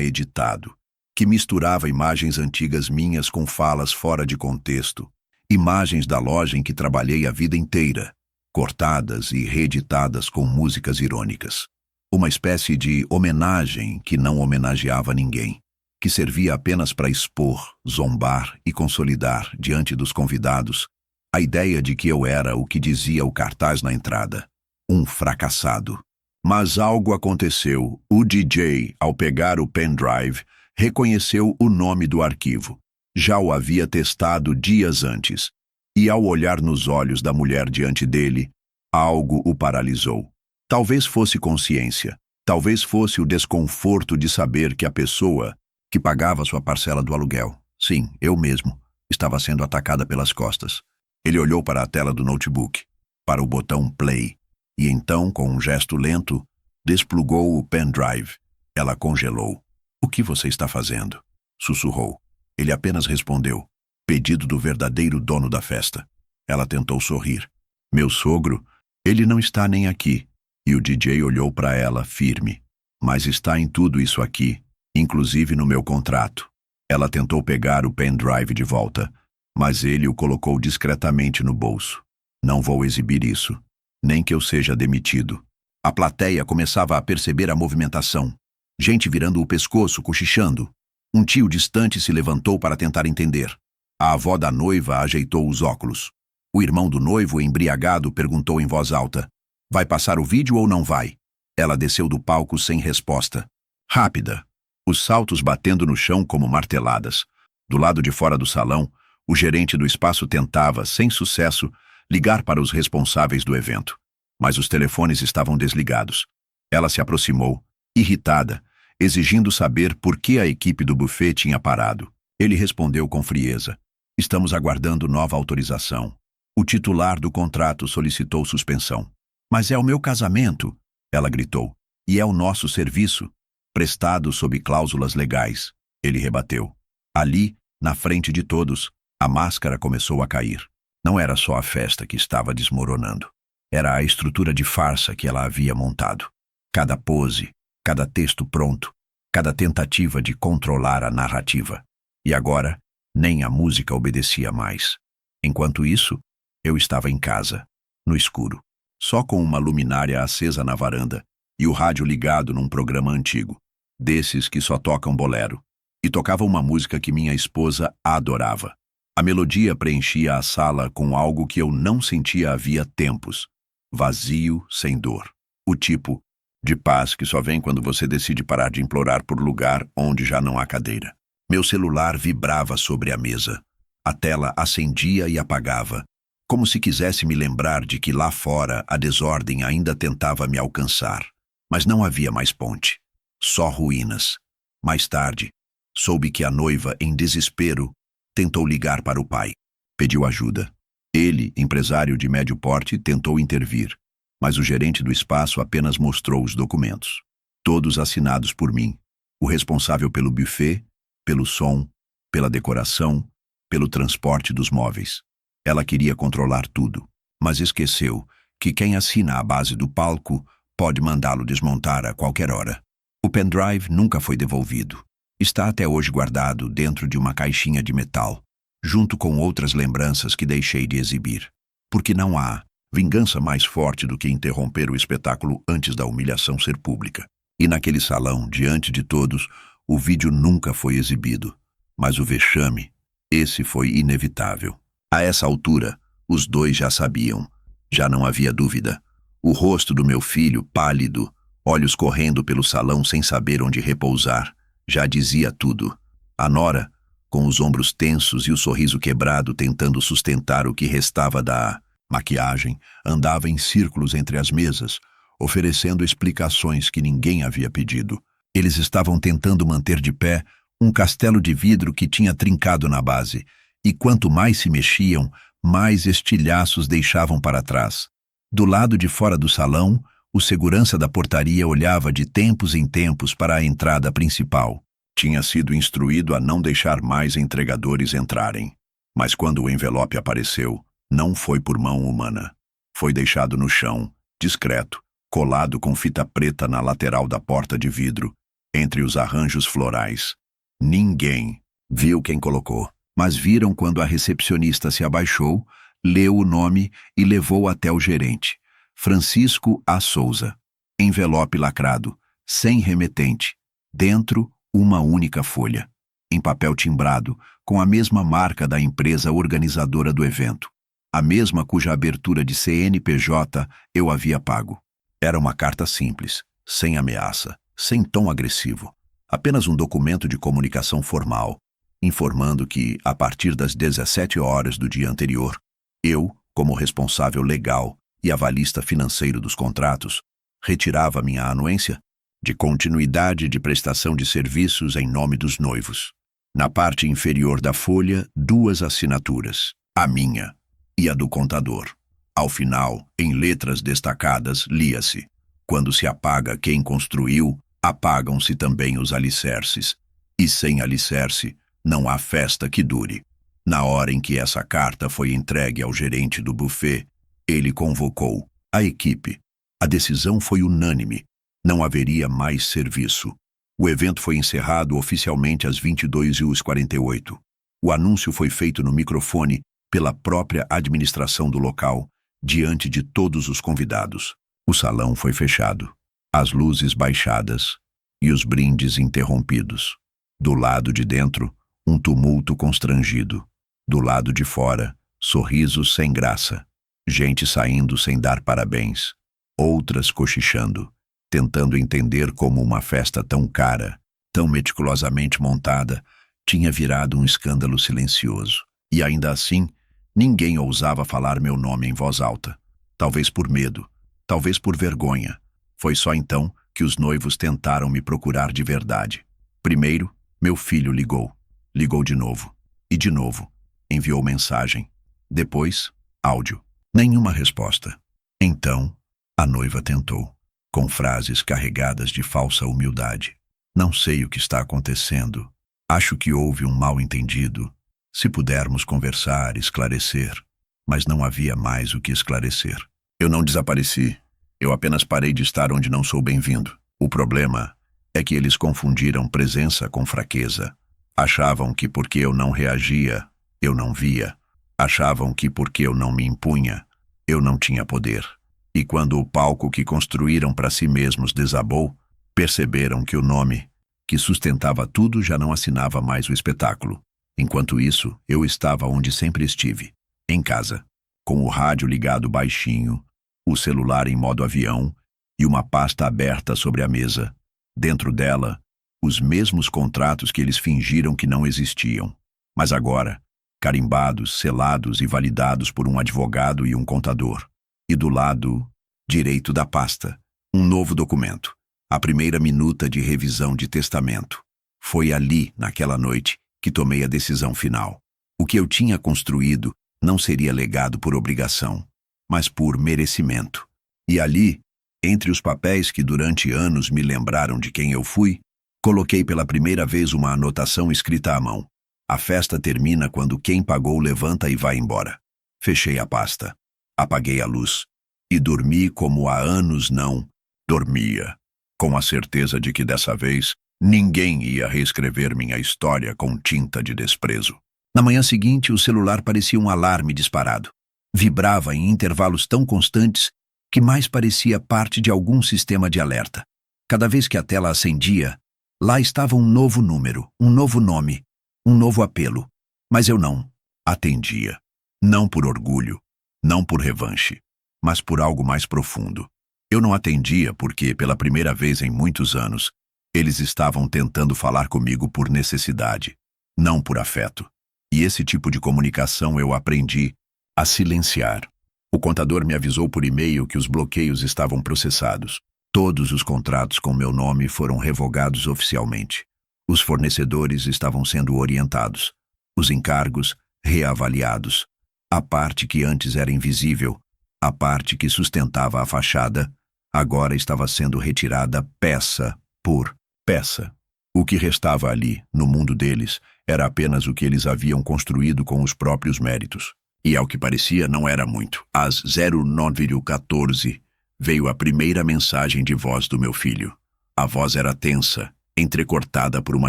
editado, que misturava imagens antigas minhas com falas fora de contexto, imagens da loja em que trabalhei a vida inteira, cortadas e reeditadas com músicas irônicas. Uma espécie de homenagem que não homenageava ninguém, que servia apenas para expor, zombar e consolidar diante dos convidados a ideia de que eu era o que dizia o cartaz na entrada, um fracassado. Mas algo aconteceu. O DJ, ao pegar o pendrive, reconheceu o nome do arquivo. Já o havia testado dias antes. E ao olhar nos olhos da mulher diante dele, algo o paralisou. Talvez fosse consciência. Talvez fosse o desconforto de saber que a pessoa que pagava sua parcela do aluguel, sim, eu mesmo, estava sendo atacada pelas costas. Ele olhou para a tela do notebook, para o botão play, e então, com um gesto lento, desplugou o pendrive. Ela congelou. "O que você está fazendo?" sussurrou. Ele apenas respondeu, Pedido do verdadeiro dono da festa. Ela tentou sorrir. Meu sogro, ele não está nem aqui. E o DJ olhou para ela, firme. Mas está em tudo isso aqui, inclusive no meu contrato. Ela tentou pegar o pendrive de volta, mas ele o colocou discretamente no bolso. Não vou exibir isso, nem que eu seja demitido. A plateia começava a perceber a movimentação. Gente virando o pescoço, cochichando. Um tio distante se levantou para tentar entender. A avó da noiva ajeitou os óculos. O irmão do noivo, embriagado, perguntou em voz alta: vai passar o vídeo ou não vai? Ela desceu do palco sem resposta. Rápida. Os saltos batendo no chão como marteladas. Do lado de fora do salão, o gerente do espaço tentava, sem sucesso, ligar para os responsáveis do evento. Mas os telefones estavam desligados. Ela se aproximou, irritada, exigindo saber por que a equipe do buffet tinha parado. Ele respondeu com frieza: estamos aguardando nova autorização. O titular do contrato solicitou suspensão. Mas é o meu casamento, ela gritou, e é o nosso serviço, prestado sob cláusulas legais. Ele rebateu. Ali, na frente de todos, a máscara começou a cair. Não era só a festa que estava desmoronando. Era a estrutura de farsa que ela havia montado. Cada pose, cada texto pronto, cada tentativa de controlar a narrativa. E agora, nem a música obedecia mais. Enquanto isso, eu estava em casa, no escuro, só com uma luminária acesa na varanda e o rádio ligado num programa antigo, desses que só tocam bolero, e tocava uma música que minha esposa adorava. A melodia preenchia a sala com algo que eu não sentia havia tempos: vazio sem dor. O tipo de paz que só vem quando você decide parar de implorar por lugar onde já não há cadeira. Meu celular vibrava sobre a mesa. A tela acendia e apagava, como se quisesse me lembrar de que lá fora a desordem ainda tentava me alcançar. Mas não havia mais ponte. Só ruínas. Mais tarde, soube que a noiva, em desespero, tentou ligar para o pai. Pediu ajuda. Ele, empresário de médio porte, tentou intervir, mas o gerente do espaço apenas mostrou os documentos. Todos assinados por mim. O responsável pelo buffet, pelo som, pela decoração, pelo transporte dos móveis. Ela queria controlar tudo, mas esqueceu que quem assina a base do palco pode mandá-lo desmontar a qualquer hora. O pendrive nunca foi devolvido. Está até hoje guardado dentro de uma caixinha de metal, junto com outras lembranças que deixei de exibir. Porque não há vingança mais forte do que interromper o espetáculo antes da humilhação ser pública. E naquele salão, diante de todos, o vídeo nunca foi exibido. Mas o vexame, esse foi inevitável. A essa altura, os dois já sabiam. Já não havia dúvida. O rosto do meu filho, pálido, olhos correndo pelo salão sem saber onde repousar, já dizia tudo. A nora, com os ombros tensos e o sorriso quebrado tentando sustentar o que restava da maquiagem, andava em círculos entre as mesas, oferecendo explicações que ninguém havia pedido. Eles estavam tentando manter de pé um castelo de vidro que tinha trincado na base, e quanto mais se mexiam, mais estilhaços deixavam para trás. Do lado de fora do salão, o segurança da portaria olhava de tempos em tempos para a entrada principal. Tinha sido instruído a não deixar mais entregadores entrarem. Mas quando o envelope apareceu, não foi por mão humana. Foi deixado no chão, discreto, colado com fita preta na lateral da porta de vidro, entre os arranjos florais. Ninguém viu quem colocou, mas viram quando a recepcionista se abaixou, leu o nome e levou até o gerente. Francisco A. Souza. Envelope lacrado, sem remetente. Dentro, uma única folha, em papel timbrado, com a mesma marca da empresa organizadora do evento. A mesma cuja abertura de CNPJ eu havia pago. Era uma carta simples, sem ameaça, sem tom agressivo. Apenas um documento de comunicação formal, informando que, a partir das 17 horas do dia anterior, eu, como responsável legal e avalista financeiro dos contratos, retirava minha anuência de continuidade de prestação de serviços em nome dos noivos. Na parte inferior da folha, 2 assinaturas, a minha e a do contador. Ao final, em letras destacadas, lia-se: quando se apaga quem construiu, apagam-se também os alicerces, e sem alicerce não há festa que dure. Na hora em que essa carta foi entregue ao gerente do buffet, ele convocou a equipe. A decisão foi unânime. Não haveria mais serviço. O evento foi encerrado oficialmente às 22h48. O anúncio foi feito no microfone pela própria administração do local, diante de todos os convidados. O salão foi fechado, as luzes baixadas e os brindes interrompidos. Do lado de dentro, um tumulto constrangido. Do lado de fora, sorrisos sem graça. Gente saindo sem dar parabéns. Outras cochichando, tentando entender como uma festa tão cara, tão meticulosamente montada, tinha virado um escândalo silencioso. E ainda assim, ninguém ousava falar meu nome em voz alta. Talvez por medo, talvez por vergonha. Foi só então que os noivos tentaram me procurar de verdade. Primeiro, meu filho ligou. Ligou de novo. E de novo. Enviou mensagem. Depois, áudio. Nenhuma resposta. Então, a noiva tentou, com frases carregadas de falsa humildade. Não sei o que está acontecendo. Acho que houve um mal-entendido. Se pudermos conversar, esclarecer. Mas não havia mais o que esclarecer. Eu não desapareci. Eu apenas parei de estar onde não sou bem-vindo. O problema é que eles confundiram presença com fraqueza. Achavam que porque eu não reagia, eu não via. Achavam que porque eu não me impunha, eu não tinha poder. E quando o palco que construíram para si mesmos desabou, perceberam que o nome, que sustentava tudo, já não assinava mais o espetáculo. Enquanto isso, eu estava onde sempre estive, em casa, com o rádio ligado baixinho, o celular em modo avião e uma pasta aberta sobre a mesa. Dentro dela, os mesmos contratos que eles fingiram que não existiam. Mas agora, carimbados, selados e validados por um advogado e um contador. E do lado direito da pasta, um novo documento. A primeira minuta de revisão de testamento. Foi ali, naquela noite, que tomei a decisão final. O que eu tinha construído não seria legado por obrigação, mas por merecimento. E ali, entre os papéis que durante anos me lembraram de quem eu fui, coloquei pela primeira vez uma anotação escrita à mão. A festa termina quando quem pagou levanta e vai embora. Fechei a pasta, apaguei a luz e dormi como há anos não dormia, com a certeza de que dessa vez ninguém ia reescrever minha história com tinta de desprezo. Na manhã seguinte, o celular parecia um alarme disparado. Vibrava em intervalos tão constantes que mais parecia parte de algum sistema de alerta. Cada vez que a tela acendia, lá estava um novo número, um novo nome, um novo apelo. Mas eu não atendia. Não por orgulho, não por revanche, mas por algo mais profundo. Eu não atendia porque, pela primeira vez em muitos anos, eles estavam tentando falar comigo por necessidade, não por afeto. E esse tipo de comunicação eu aprendi a silenciar. O contador me avisou por e-mail que os bloqueios estavam processados. Todos os contratos com meu nome foram revogados oficialmente. Os fornecedores estavam sendo orientados. Os encargos reavaliados. A parte que antes era invisível, a parte que sustentava a fachada, agora estava sendo retirada peça por peça. O que restava ali, no mundo deles, era apenas o que eles haviam construído com os próprios méritos. E ao que parecia não era muito. Às 09h14 veio a primeira mensagem de voz do meu filho. A voz era tensa, entrecortada por uma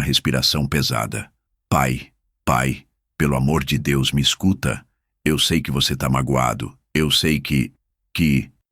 respiração pesada. Pai, pai, pelo amor de Deus, me escuta. Eu sei que você tá magoado. Eu sei que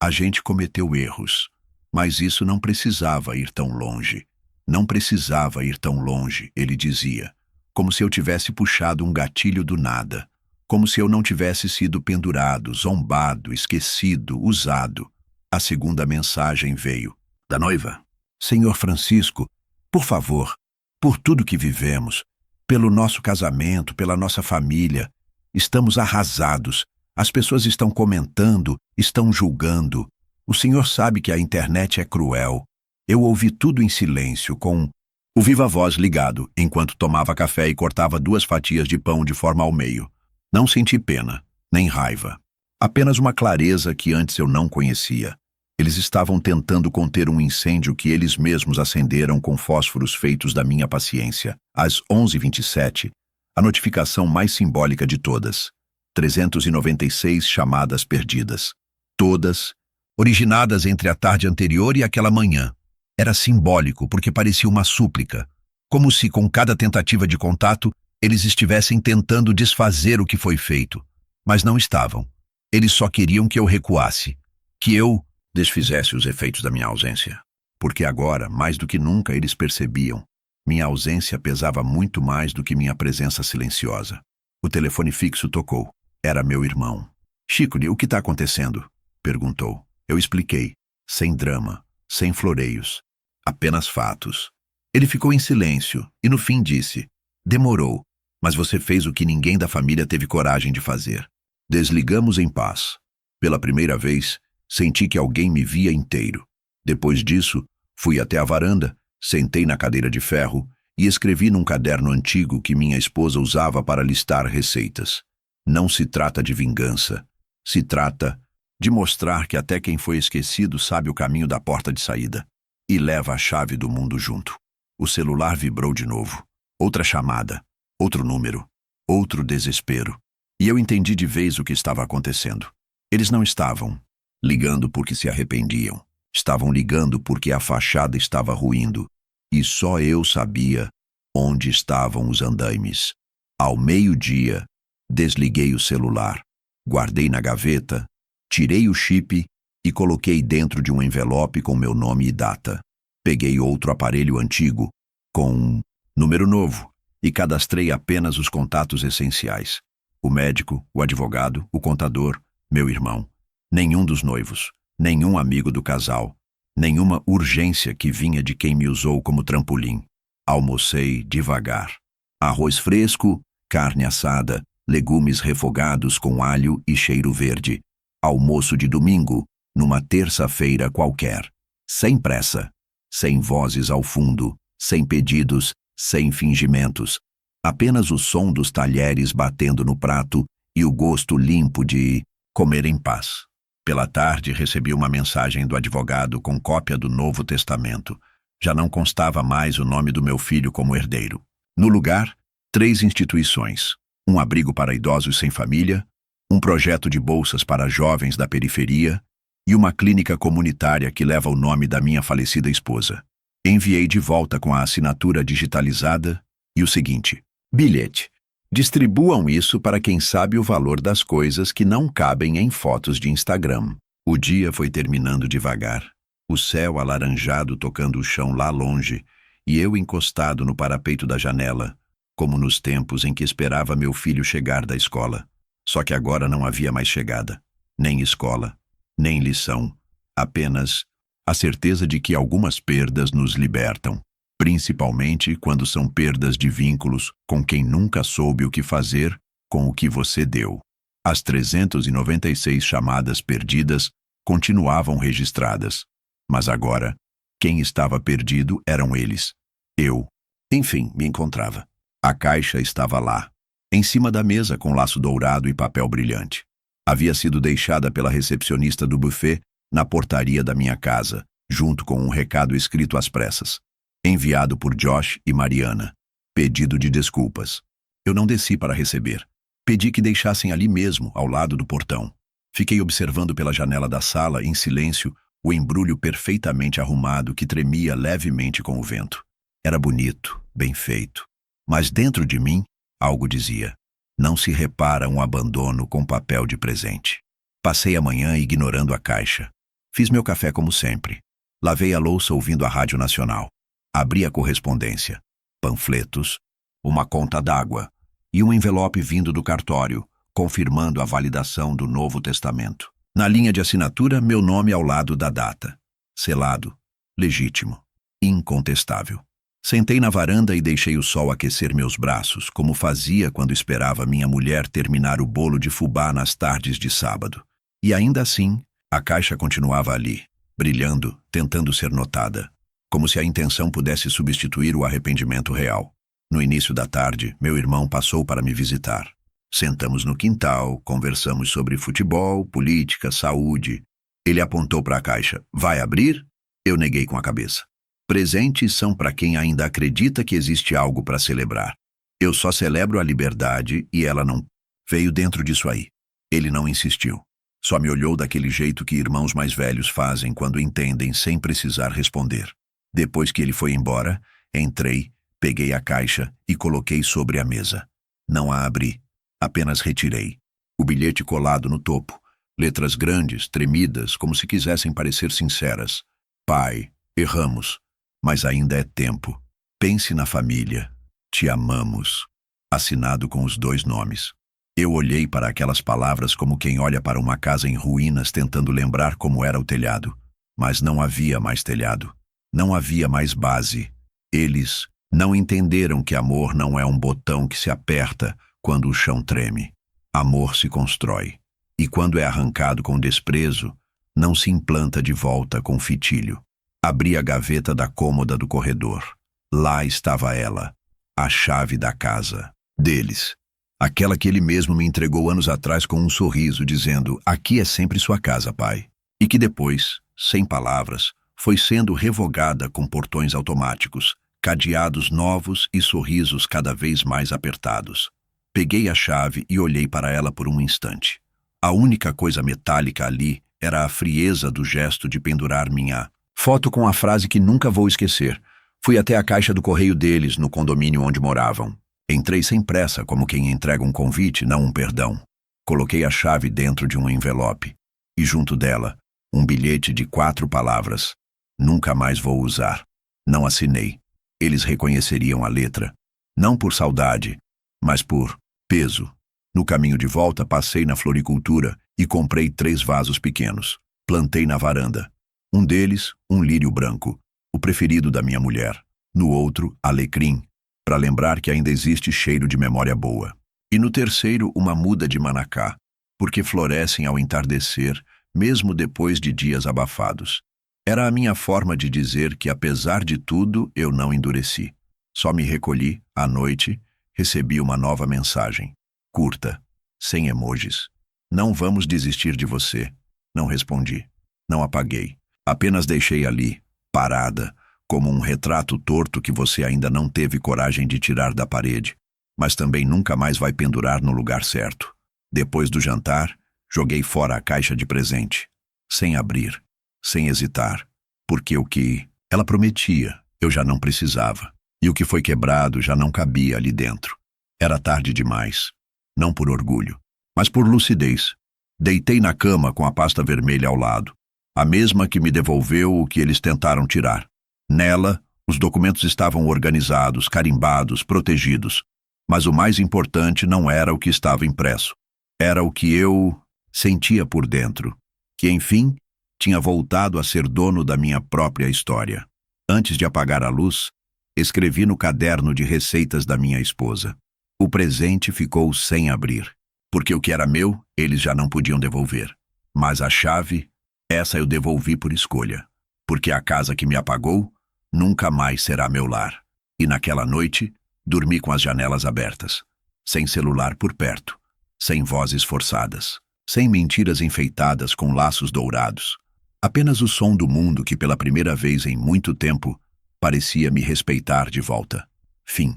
a gente cometeu erros. Mas isso não precisava ir tão longe. Não precisava ir tão longe, ele dizia. Como se eu tivesse puxado um gatilho do nada. Como se eu não tivesse sido pendurado, zombado, esquecido, usado. A segunda mensagem veio. Da noiva. Senhor Francisco, por favor, por tudo que vivemos, pelo nosso casamento, pela nossa família, estamos arrasados. As pessoas estão comentando, estão julgando. O senhor sabe que a internet é cruel. Eu ouvi tudo em silêncio, com o viva-voz ligado, enquanto tomava café e cortava 2 fatias de pão de forma ao meio. Não senti pena, nem raiva. Apenas uma clareza que antes eu não conhecia. Eles estavam tentando conter um incêndio que eles mesmos acenderam com fósforos feitos da minha paciência. Às 11h27, A notificação mais simbólica de todas. 396 chamadas perdidas. Todas originadas entre a tarde anterior e aquela manhã. Era simbólico porque parecia uma súplica, como se com cada tentativa de contato eles estivessem tentando desfazer o que foi feito. Mas não estavam. Eles só queriam que eu recuasse, que eu desfizesse os efeitos da minha ausência. Porque agora, mais do que nunca, eles percebiam. Minha ausência pesava muito mais do que minha presença silenciosa. O telefone fixo tocou. Era meu irmão. Chico, o que está acontecendo? Perguntou. Eu expliquei. Sem drama, sem floreios. Apenas fatos. Ele ficou em silêncio e no fim disse: demorou, mas você fez o que ninguém da família teve coragem de fazer. Desligamos em paz. Pela primeira vez, senti que alguém me via inteiro. Depois disso, fui até a varanda, sentei na cadeira de ferro e escrevi num caderno antigo que minha esposa usava para listar receitas. Não se trata de vingança. Se trata de mostrar que até quem foi esquecido sabe o caminho da porta de saída e leva a chave do mundo junto. O celular vibrou de novo. Outra chamada, outro número, outro desespero. E eu entendi de vez o que estava acontecendo. Eles não estavam ligando porque se arrependiam. Estavam ligando porque a fachada estava ruindo. E só eu sabia onde estavam os andaimes. Ao meio-dia, desliguei o celular, guardei na gaveta, tirei o chip e coloquei dentro de um envelope com meu nome e data. Peguei outro aparelho antigo, com um número novo, e cadastrei apenas os contatos essenciais. O médico, o advogado, o contador, meu irmão. Nenhum dos noivos, nenhum amigo do casal, nenhuma urgência que vinha de quem me usou como trampolim. Almocei devagar. Arroz fresco, carne assada, legumes refogados com alho e cheiro verde. Almoço de domingo, numa terça-feira qualquer. Sem pressa, sem vozes ao fundo, sem pedidos, sem fingimentos. Apenas o som dos talheres batendo no prato e o gosto limpo de comer em paz. Pela tarde recebi uma mensagem do advogado com cópia do Novo Testamento. Já não constava mais o nome do meu filho como herdeiro. No lugar, 3 instituições. Um abrigo para idosos sem família, um projeto de bolsas para jovens da periferia e uma clínica comunitária que leva o nome da minha falecida esposa. Enviei de volta com a assinatura digitalizada e o seguinte: bilhete. Distribuam isso para quem sabe o valor das coisas que não cabem em fotos de Instagram. O dia foi terminando devagar. O céu alaranjado tocando o chão lá longe e eu encostado no parapeito da janela, como nos tempos em que esperava meu filho chegar da escola. Só que agora não havia mais chegada, nem escola, nem lição, apenas a certeza de que algumas perdas nos libertam, principalmente quando são perdas de vínculos com quem nunca soube o que fazer com o que você deu. As 396 chamadas perdidas continuavam registradas, mas agora, quem estava perdido eram eles. Eu, enfim, me encontrava. A caixa estava lá, em cima da mesa com laço dourado e papel brilhante. Havia sido deixada pela recepcionista do buffet na portaria da minha casa, junto com um recado escrito às pressas. Enviado por Josh e Mariana. Pedido de desculpas. Eu não desci para receber. Pedi que deixassem ali mesmo, ao lado do portão. Fiquei observando pela janela da sala, em silêncio, o embrulho perfeitamente arrumado que tremia levemente com o vento. Era bonito, bem feito. Mas dentro de mim, algo dizia: não se repara um abandono com papel de presente. Passei a manhã ignorando a caixa. Fiz meu café como sempre. Lavei a louça ouvindo a Rádio Nacional. Abri a correspondência. Panfletos, uma conta d'água e um envelope vindo do cartório, confirmando a validação do Novo Testamento. Na linha de assinatura, meu nome ao lado da data. Selado, legítimo, incontestável. Sentei na varanda e deixei o sol aquecer meus braços, como fazia quando esperava minha mulher terminar o bolo de fubá nas tardes de sábado. E ainda assim, a caixa continuava ali, brilhando, tentando ser notada, como se a intenção pudesse substituir o arrependimento real. No início da tarde, meu irmão passou para me visitar. Sentamos no quintal, conversamos sobre futebol, política, saúde. Ele apontou para a caixa. Vai abrir? Eu neguei com a cabeça. Presentes são para quem ainda acredita que existe algo para celebrar. Eu só celebro a liberdade e ela não veio dentro disso aí. Ele não insistiu. Só me olhou daquele jeito que irmãos mais velhos fazem quando entendem sem precisar responder. Depois que ele foi embora, entrei, peguei a caixa e coloquei sobre a mesa. Não a abri, apenas retirei. O bilhete colado no topo, letras grandes, tremidas, como se quisessem parecer sinceras. Pai, erramos, mas ainda é tempo. Pense na família. Te amamos. Assinado com os 2 nomes. Eu olhei para aquelas palavras como quem olha para uma casa em ruínas tentando lembrar como era o telhado. Mas não havia mais telhado. Não havia mais base. Eles não entenderam que amor não é um botão que se aperta quando o chão treme. Amor se constrói. E quando é arrancado com desprezo, não se implanta de volta com fitilho. Abri a gaveta da cômoda do corredor. Lá estava ela, a chave da casa deles. Aquela que ele mesmo me entregou anos atrás com um sorriso, dizendo: aqui é sempre sua casa, pai. E que depois, sem palavras, foi sendo revogada com portões automáticos, cadeados novos e sorrisos cada vez mais apertados. Peguei a chave e olhei para ela por um instante. A única coisa metálica ali era a frieza do gesto de pendurar minha foto com a frase que nunca vou esquecer. Fui até a caixa do correio deles, no condomínio onde moravam. Entrei sem pressa, como quem entrega um convite, não um perdão. Coloquei a chave dentro de um envelope. E junto dela, um bilhete de 4 palavras. Nunca mais vou usar. Não assinei. Eles reconheceriam a letra. Não por saudade, mas por peso. No caminho de volta, passei na floricultura e comprei 3 vasos pequenos. Plantei na varanda. Um deles, um lírio branco, o preferido da minha mulher. No outro, alecrim, para lembrar que ainda existe cheiro de memória boa. E no terceiro, uma muda de manacá, porque florescem ao entardecer, mesmo depois de dias abafados. Era a minha forma de dizer que, apesar de tudo, eu não endureci. Só me recolhi, à noite, recebi uma nova mensagem. Curta, sem emojis. Não vamos desistir de você. Não respondi. Não apaguei. Apenas deixei ali, parada, como um retrato torto que você ainda não teve coragem de tirar da parede, mas também nunca mais vai pendurar no lugar certo. Depois do jantar, joguei fora a caixa de presente, sem abrir, sem hesitar, porque o que ela prometia, eu já não precisava, e o que foi quebrado já não cabia ali dentro. Era tarde demais, não por orgulho, mas por lucidez. Deitei na cama com a pasta vermelha ao lado, a mesma que me devolveu o que eles tentaram tirar. Nela, os documentos estavam organizados, carimbados, protegidos. Mas o mais importante não era o que estava impresso. Era o que eu sentia por dentro, que, enfim, tinha voltado a ser dono da minha própria história. Antes de apagar a luz, escrevi no caderno de receitas da minha esposa. O presente ficou sem abrir, porque o que era meu, eles já não podiam devolver. Mas a chave, essa eu devolvi por escolha, porque a casa que me apagou nunca mais será meu lar. E naquela noite, dormi com as janelas abertas, sem celular por perto, sem vozes forçadas, sem mentiras enfeitadas com laços dourados. Apenas o som do mundo que pela primeira vez em muito tempo parecia me respeitar de volta. Fim.